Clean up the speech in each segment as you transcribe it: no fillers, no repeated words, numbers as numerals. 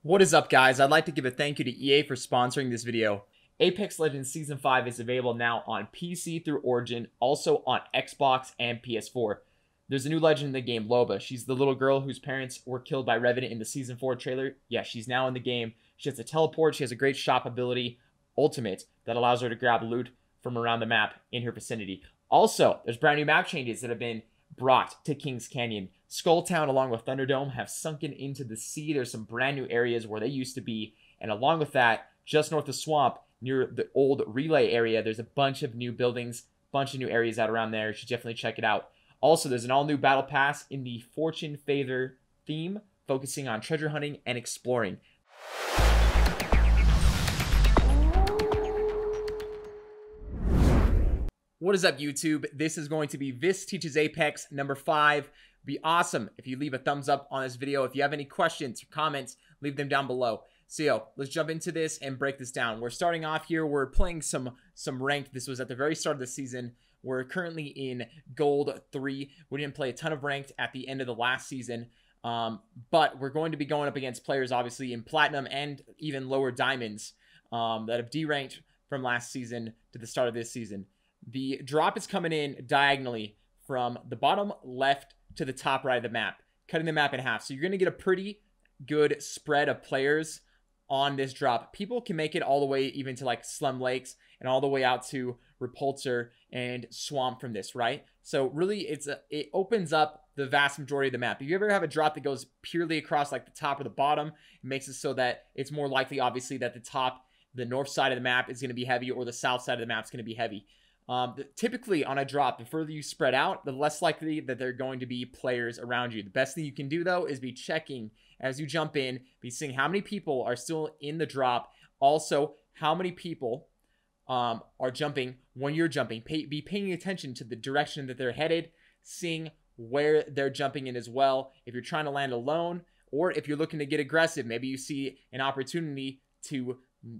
What is up, guys? I'd like to give a thank you to EA for sponsoring this video. Apex Legends Season 5 is available now on PC through Origin, also on Xbox and PS4. There's a new legend in the game, Loba. She's the little girl whose parents were killed by Revenant in the Season 4 trailer. Yeah, she's now in the game. She has a teleport. She has a great shop ability, Ultimate, that allows her to grab loot from around the map in her vicinity. Also, there's brand new map changes that have been brought to Kings Canyon. Skulltown along with Thunderdome have sunken into the sea. There's some brand new areas where they used to be. And along with that, just north of Swamp, near the old relay area, there's a bunch of new buildings, bunch of new areas out around there. You should definitely check it out. Also, there's an all-new battle pass in the Fortune Favor theme, focusing on treasure hunting and exploring. What is up, YouTube? This is going to be Viss Teaches Apex number 5. Be awesome if you leave a thumbs up on this video. If you have any questions or comments, leave them down below. So let's jump into this and break this down. We're starting off here. We're playing some ranked. This was at the very start of the season. We're currently in Gold 3. We didn't play a ton of ranked at the end of the last season. But we're going to be going up against players, obviously, in Platinum and even lower Diamonds that have deranked from last season to the start of this season. The drop is coming in diagonally from the bottom left to the top right of the map, cutting the map in half. So you're going to get a pretty good spread of players on this drop. People can make it all the way even to like Slum Lakes and all the way out to Repulsor and Swamp from this, right? So really it opens up the vast majority of the map. If you ever have a drop that goes purely across like the top or the bottom, it makes it so that it's more likely, obviously, that the north side of the map is going to be heavy or the south side of the map is going to be heavy. Typically on a drop, the further you spread out, the less likely that there are going to be players around you. The best thing you can do, though, is be checking as you jump in, be seeing how many people are still in the drop. Also, how many people are jumping when you're jumping. Be paying attention to the direction that they're headed, seeing where they're jumping in as well. If you're trying to land alone, or if you're looking to get aggressive, maybe you see an opportunity to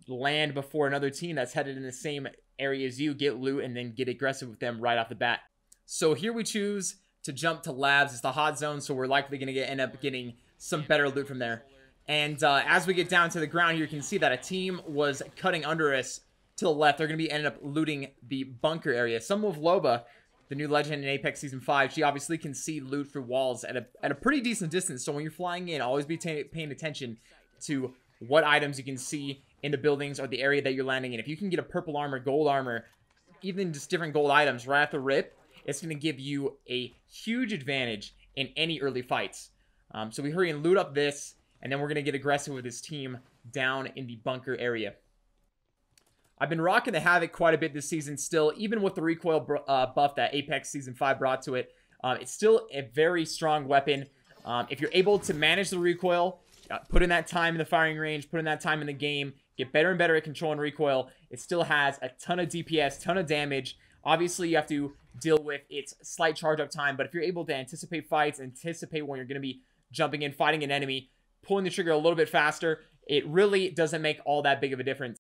land before another team that's headed in the same area as you, get loot, and then get aggressive with them right off the bat. So here we choose to jump to labs. It's the hot zone, so we're likely going to end up getting some better loot from there. And as we get down to the ground here, you can see that a team was cutting under us to the left. They're going to be ended up looting the bunker area. Some of Loba, the new legend in Apex Season 5, she obviously can see loot through walls at a pretty decent distance. So when you're flying in, always be paying attention to what items you can see in the buildings or the area that you're landing in. If you can get a purple armor, gold armor, even just different gold items right at the rip, it's going to give you a huge advantage in any early fights. So we hurry and loot up this, and then we're going to get aggressive with this team down in the bunker area. I've been rocking the Havoc quite a bit this season still, even with the recoil buff that Apex Season 5 brought to it. It's still a very strong weapon. If you're able to manage the recoil, put in that time in the firing range, put in that time in the game, get better and better at controlling recoil, it still has a ton of DPS, ton of damage. Obviously, you have to deal with its slight charge up time, but if you're able to anticipate fights, anticipate when you're going to be jumping in, fighting an enemy, pulling the trigger a little bit faster, it really doesn't make all that big of a difference.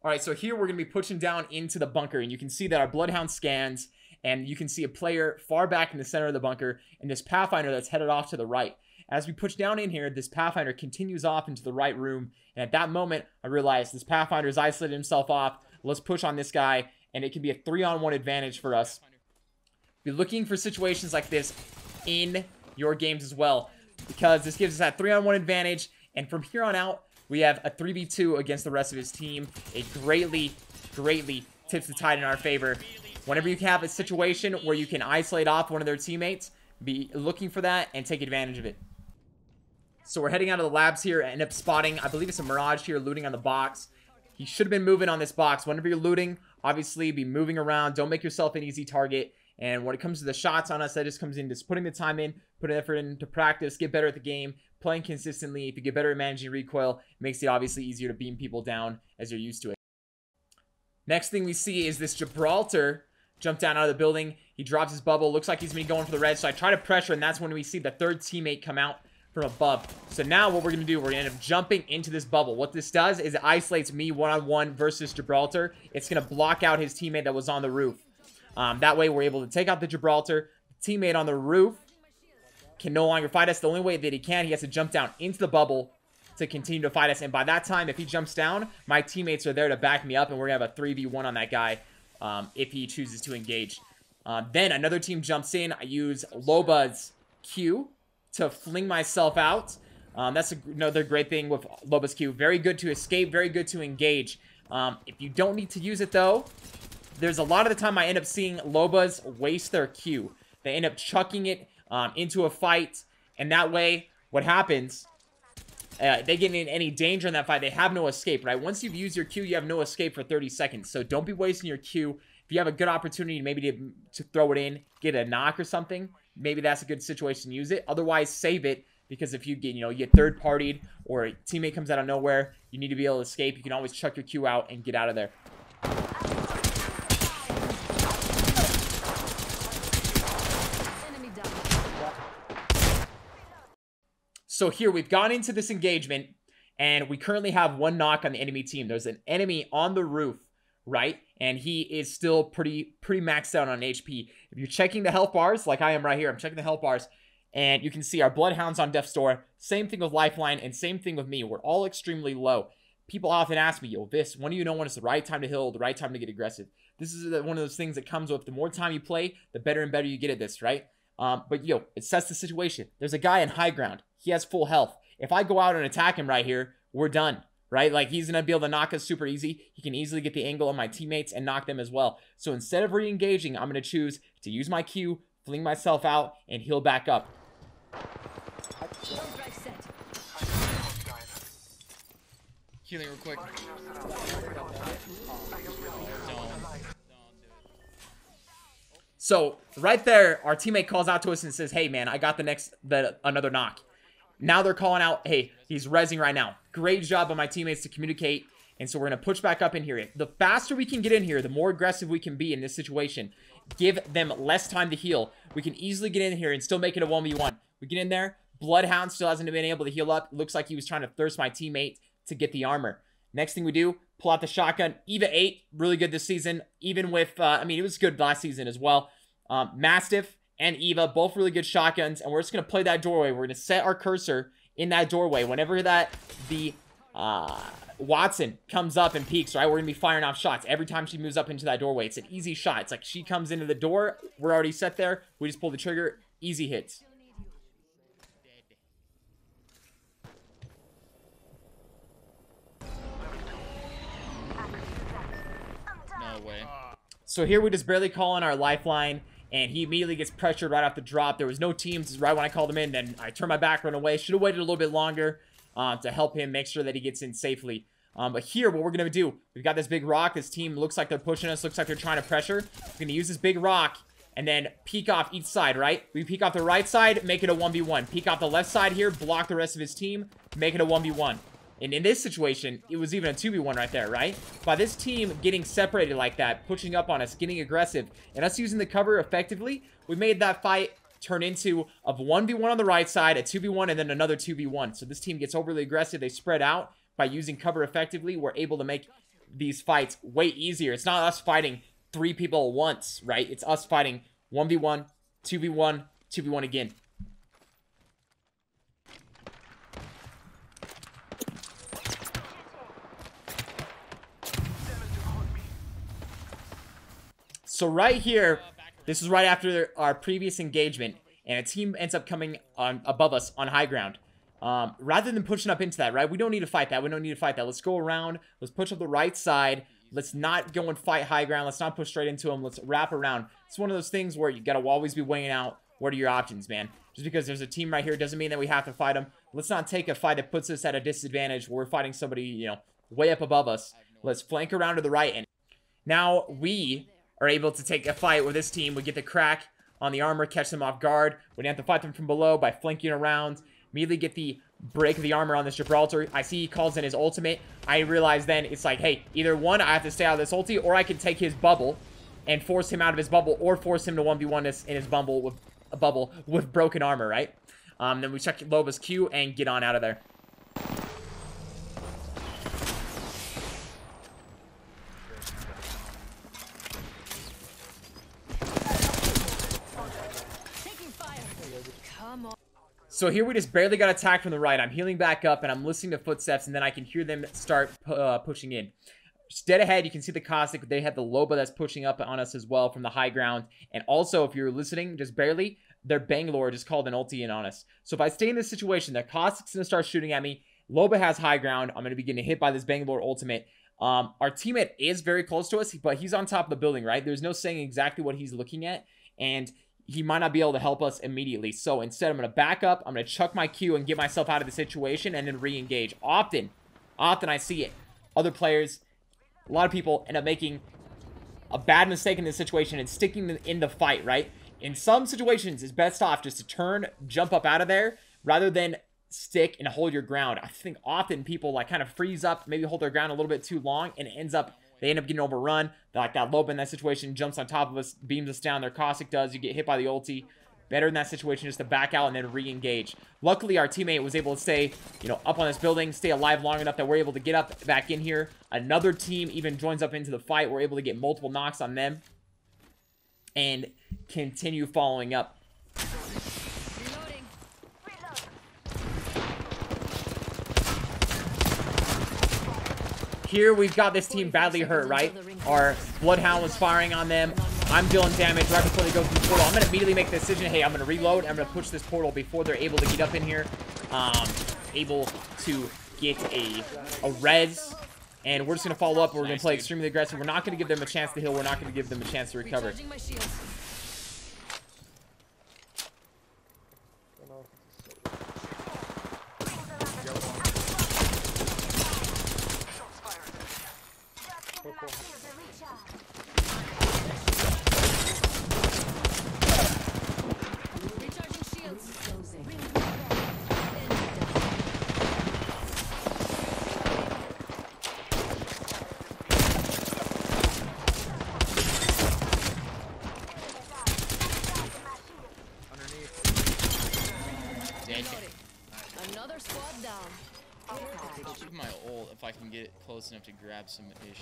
All right, so here we're going to be pushing down into the bunker, and you can see that our Bloodhound scans, and you can see a player far back in the center of the bunker, and this Pathfinder that's headed off to the right. As we push down in here, this Pathfinder continues off into the right room. And at that moment, I realized this Pathfinder has isolated himself off. Let's push on this guy, and it can be a 3-on-1 advantage for us. Be looking for situations like this in your games as well, because this gives us that 3-on-1 advantage. And from here on out, we have a 3v2 against the rest of his team. It greatly tips the tide in our favor. Whenever you have a situation where you can isolate off one of their teammates, be looking for that and take advantage of it. So we're heading out of the labs here and end up spotting, I believe it's a Mirage here, looting on the box. He should have been moving on this box. Whenever you're looting, obviously be moving around. Don't make yourself an easy target. And when it comes to the shots on us, that just comes in just putting the time in, putting effort into practice, get better at the game, playing consistently. If you get better at managing recoil, it makes it obviously easier to beam people down as you're used to it. Next thing we see is this Gibraltar jump down out of the building. He drops his bubble. Looks like he's going to be going for the red. So I try to pressure, and that's when we see the third teammate come out from above. So now what we're going to do, we're going to end up jumping into this bubble. What this does is it isolates me one-on-one versus Gibraltar. It's going to block out his teammate that was on the roof. That way we're able to take out the Gibraltar. The teammate on the roof can no longer fight us. The only way that he has to jump down into the bubble, to continue to fight us. And by that time, if he jumps down, my teammates are there to back me up, and we're going to have a 3v1 on that guy if he chooses to engage. Then another team jumps in. I use Loba's Q to fling myself out. That's another great thing with Loba's Q. Very good to escape, very good to engage. If you don't need to use it, though, there's a lot of the time I end up seeing Lobas waste their Q. They end up chucking it into a fight, and that way, what happens, they get in any danger in that fight, they have no escape, right? Once you've used your Q, you have no escape for 30 seconds, so don't be wasting your Q. If you have a good opportunity maybe to throw it in, get a knock or something, maybe that's a good situation to use it. Otherwise, save it, because if you get, you get third-partied or a teammate comes out of nowhere, you need to be able to escape. You can always chuck your Q out and get out of there. So here, we've gone into this engagement, and we currently have one knock on the enemy team. There's an enemy on the roof, right? And he is still pretty maxed out on HP. If you're checking the health bars, like I am right here, I'm checking the health bars, and you can see our Bloodhound's on Death's Door. Same thing with Lifeline, and same thing with me. We're all extremely low. People often ask me, yo, Viss, when do you know when it's the right time to heal, the right time to get aggressive? This is one of those things that comes with the more time you play, the better and better you get at this, right? But yo, it sets the situation. There's a guy in high ground. He has full health. If I go out and attack him right here, we're done, right? Like, he's going to be able to knock us super easy. He can easily get the angle on my teammates and knock them as well. So instead of re-engaging, I'm going to choose to use my Q, fling myself out, and heal back up. Healing real quick. So right there, our teammate calls out to us and says, hey man, I got another knock. Now they're calling out, hey, he's rezzing right now. Great job by my teammates to communicate. And so we're going to push back up in here. The faster we can get in here, the more aggressive we can be in this situation. Give them less time to heal. We can easily get in here and still make it a 1v1. We get in there. Bloodhound still hasn't been able to heal up. Looks like he was trying to thirst my teammate to get the armor. Next thing we do, pull out the shotgun. Eva 8, really good this season. Even with, I mean, it was good last season as well. Mastiff and Eva, both really good shotguns. And we're just going to play that doorway. We're going to set our cursor in that doorway. Whenever the Watson comes up and peeks, right, we're going to be firing off shots. Every time she moves up into that doorway, it's an easy shot. It's like she comes into the door. We're already set there. We just pull the trigger. Easy hits. No way. So here we just barely call on our lifeline, and he immediately gets pressured right off the drop. There was no teams right when I called him in. Then I turned my back, run away. Should have waited a little bit longer to help him make sure that he gets in safely. But here, what we're going to do, we've got this big rock. This team looks like they're pushing us. Looks like they're trying to pressure. We're going to use this big rock and then peek off each side, right? We peek off the right side, make it a 1v1. Peek off the left side here, block the rest of his team, make it a 1v1. And in this situation, it was even a 2v1 right there, right? By this team getting separated like that, pushing up on us, getting aggressive, and us using the cover effectively, we made that fight turn into a 1v1 on the right side, a 2v1, and then another 2v1. So this team gets overly aggressive. They spread out. By using cover effectively, we're able to make these fights way easier. It's not us fighting 3 people at once, right? It's us fighting 1v1, 2v1, 2v1 again. So right here, this is right after our previous engagement, and a team ends up coming on above us on high ground. Rather than pushing up into that, right? We don't need to fight that. We don't need to fight that. Let's go around. Let's push up the right side. Let's not go and fight high ground. Let's not push straight into them. Let's wrap around. It's one of those things where you got to always be weighing out what are your options, man. Just because there's a team right here doesn't mean that we have to fight them. Let's not take a fight that puts us at a disadvantage. We're fighting somebody, you know, way up above us. Let's flank around to the right. And now we are able to take a fight with this team. We get the crack on the armor, catch them off guard. We didn't have to fight them from below by flanking around. Immediately get the break of the armor on this Gibraltar. I see he calls in his ultimate. I realize then it's like, hey, either one, I have to stay out of this ulti, or I can take his bubble and force him out of his bubble, or force him to 1v1 in his bubble with broken armor, right? Then we check Loba's Q and get on out of there. So here we just barely got attacked from the right. I'm healing back up, and I'm listening to footsteps, and then I can hear them start pushing in. Dead ahead, you can see the Caustic. They have the Loba that's pushing up on us as well from the high ground. And also, if you're listening, just barely, their Bangalore just called an ulti in on us. So if I stay in this situation, the Caustic's going to start shooting at me. Loba has high ground. I'm going to be getting hit by this Bangalore ultimate. Our teammate is very close to us, but he's on top of the building, right? There's no saying exactly what he's looking at, and he might not be able to help us immediately. So instead, I'm going to back up. I'm going to chuck my Q and get myself out of the situation and then re-engage. Often I see it. Other players, a lot of people end up making a bad mistake in this situation and sticking in the fight, right? In some situations, it's best off just to turn, jump up out of there, rather than stick and hold your ground. I think often people like kind of freeze up, maybe hold their ground a little bit too long, and they end up getting overrun. Like that Loba in that situation jumps on top of us, beams us down. Their Caustic does. You get hit by the ulti. Better in that situation just to back out and then re-engage. Luckily, our teammate was able to stay, up on this building, stay alive long enough that we're able to get up back in here. Another team even joins up into the fight. We're able to get multiple knocks on them and continue following up. Here we've got this team badly hurt, right? Our Bloodhound was firing on them. I'm dealing damage right before they go through the portal. I'm going to immediately make the decision, hey, I'm going to reload. I'm going to push this portal before they're able to get up in here. Able to get a res. And we're just going to follow up. We're going to play extremely aggressive. We're not going to give them a chance to heal. We're not going to give them a chance to recover. Another squad down. I'll keep my ult if I can get close enough to grab some ish.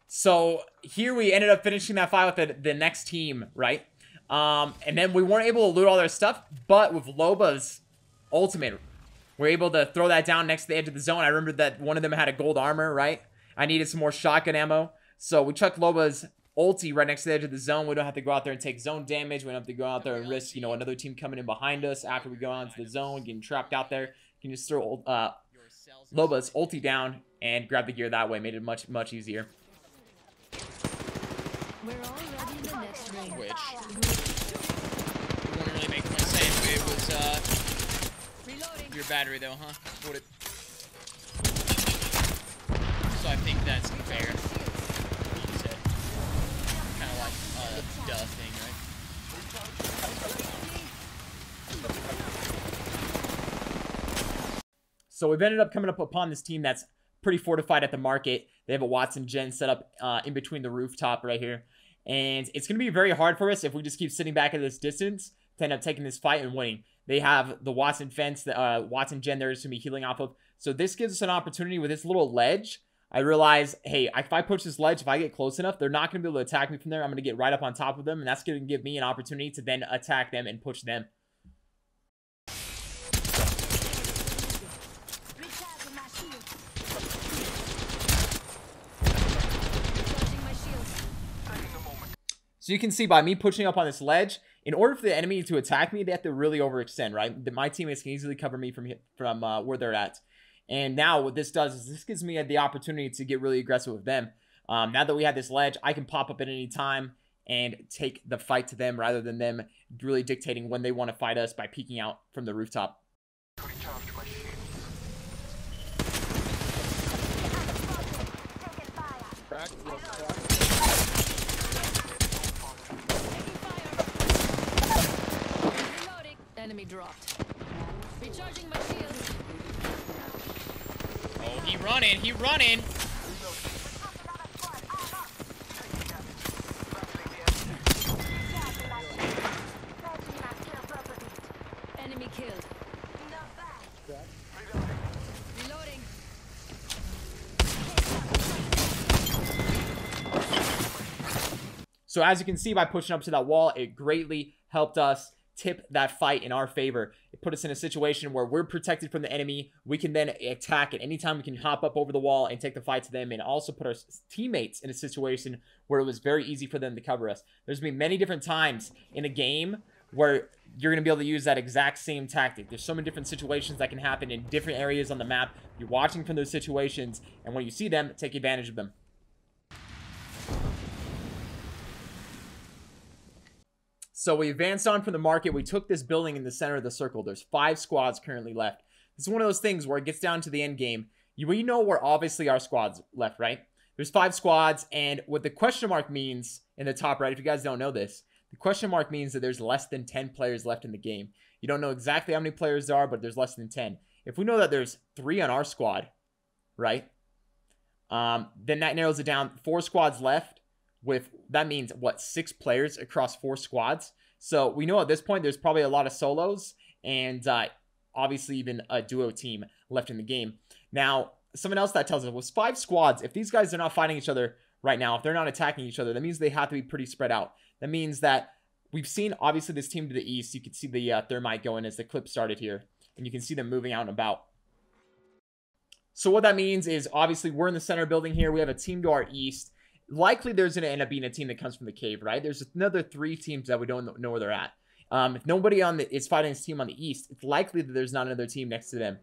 So here we ended up finishing that fight with the next team, right? And then we weren't able to loot all their stuff, but with Loba's ultimate, we're able to throw that down next to the edge of the zone. I remember that one of them had a gold armor, right? I needed some more shotgun ammo. So we chucked Loba's ulti right next to the edge of the zone. We don't have to go out there and take zone damage. We don't have to go out there and risk, another team coming in behind us after we go out into the zone, getting trapped out there. You can just throw Loba's ulti down and grab the gear that way. Made it much, much easier. We're already in the next ring. Which wouldn't really make much sense if it was Reloading. your battery though, huh? Would it? So I think that's fair. You said kind of like a duh thing, right? So we've ended up coming up upon this team that's pretty fortified at the market. They have a Watson gen set up in between the rooftop right here. And it's going to be very hard for us if we just keep sitting back at this distance to end up taking this fight and winning. They have the Watson fence, the Watson gen there is going to be healing off of. So this gives us an opportunity with this little ledge. I realize, hey, if I push this ledge, if I get close enough, they're not going to be able to attack me from there. I'm going to get right up on top of them, and that's going to give me an opportunity to then attack them and push them. So you can see by me pushing up on this ledge, in order for the enemy to attack me, they have to really overextend, right? My teammates can easily cover me from where they're at. And now what this does is this gives me the opportunity to get really aggressive with them. Now that we have this ledge, I can pop up at any time and take the fight to them rather than them really dictating when they want to fight us by peeking out from the rooftop. Enemy dropped. Recharging my shields. Oh, he running. Enemy killed. Reloading. So as you can see by pushing up to that wall, it greatly helped us tip that fight in our favor. It put us in a situation where we're protected from the enemy. We can then attack at any time. We can hop up over the wall and take the fight to them, and also put our teammates in a situation where it was very easy for them to cover us. There's been many different times in a game where you're going to be able to use that exact same tactic. There's so many different situations that can happen in different areas on the map. You're watching from those situations, and when you see them, take advantage of them. So we advanced on from the market. We took this building in the center of the circle. There's 5 squads currently left. This is one of those things where it gets down to the end game. We know where obviously our squads left, right? There's 5 squads, and what the question mark means in the top right, if you guys don't know this, the question mark means that there's less than 10 players left in the game. You don't know exactly how many players there are, but there's less than 10. If we know that there's 3 on our squad, right? Then that narrows it down. 4 squads left. That means what, 6 players across 4 squads. So we know at this point there's probably a lot of solos and obviously even a duo team left in the game. Now, something else that tells us was 5 squads. If these guys are not fighting each other right now, if they're not attacking each other, that means they have to be pretty spread out. That means that we've seen obviously this team to the east. You can see the thermite going as the clip started here, and you can see them moving out and about. So what that means is obviously we're in the center building here. We have a team to our east. Likely there's going to end up being a team that comes from the cave, right? There's another 3 teams that we don't know where they're at. If nobody is fighting this team on the east, it's likely that there's not another team next to them.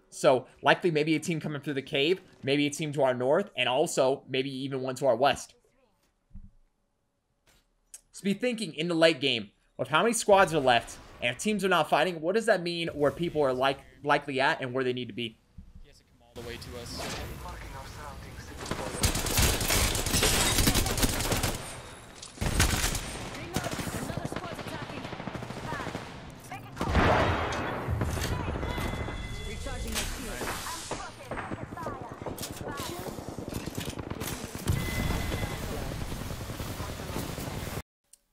So likely maybe a team coming through the cave, maybe a team to our north, and also maybe even one to our west. So be thinking in the late game of how many squads are left, and if teams are not fighting, what does that mean where people are likely at and where they need to be? He has to come all the way to us.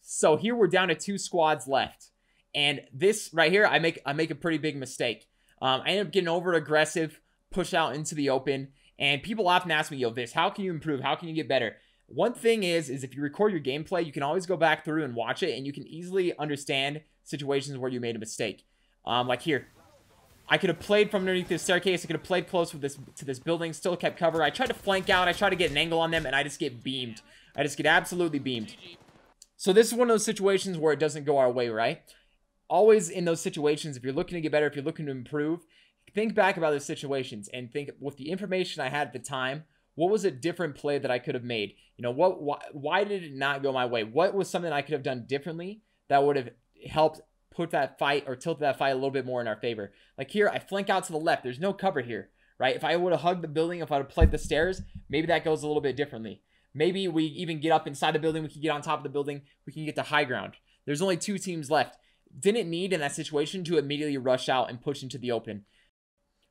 So here we're down to 2 squads left, and this right here, I make a pretty big mistake. I end up getting over aggressive, push out into the open, and people often ask me, yo, Viss, how can you improve? How can you get better? One thing is if you record your gameplay, you can always go back through and watch it, and you can easily understand situations where you made a mistake. Like here, I could have played from underneath this staircase. I could have played close with to this building, still kept cover. I tried to flank out. I tried to get an angle on them, and I just get beamed. I just get absolutely beamed. So this is one of those situations where it doesn't go our way, right? Always in those situations, if you're looking to get better, if you're looking to improve, think back about those situations and think with the information I had at the time, what was a different play that I could have made? You know, why did it not go my way? What was something I could have done differently that would have helped put that fight or tilt that fight a little bit more in our favor? Like here, I flank out to the left. There's no cover here, right? If I would have hugged the building, if I would have played the stairs, maybe that goes a little bit differently. Maybe we even get up inside the building. We can get on top of the building. We can get to high ground. There's only 2 teams left. Didn't need in that situation to immediately rush out and push into the open.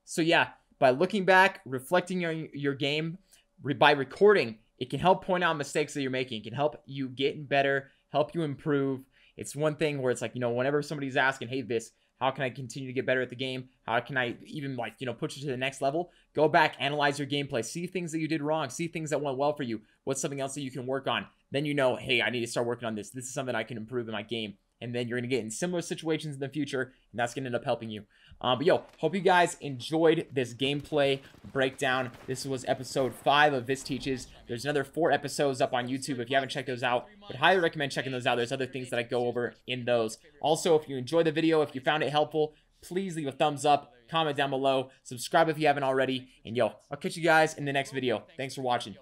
So yeah, by looking back, reflecting your game, by recording, it can help point out mistakes that you're making. It can help you get better, help you improve. It's one thing where it's like, you know, whenever somebody's asking, hey, Viss, how can I continue to get better at the game? How can I even, like, you know, push it to the next level? Go back, analyze your gameplay, see things that you did wrong, see things that went well for you. What's something else that you can work on? Then you know, hey, I need to start working on this. This is something I can improve in my game. And then you're going to get in similar situations in the future, and that's going to end up helping you. But yo, hope you guys enjoyed this gameplay breakdown. This was episode 5 of Viss Teaches. There's another 4 episodes up on YouTube if you haven't checked those out. But highly recommend checking those out. There's other things that I go over in those. Also, if you enjoyed the video, if you found it helpful, please leave a thumbs up, comment down below, subscribe if you haven't already. And yo, I'll catch you guys in the next video. Thanks for watching.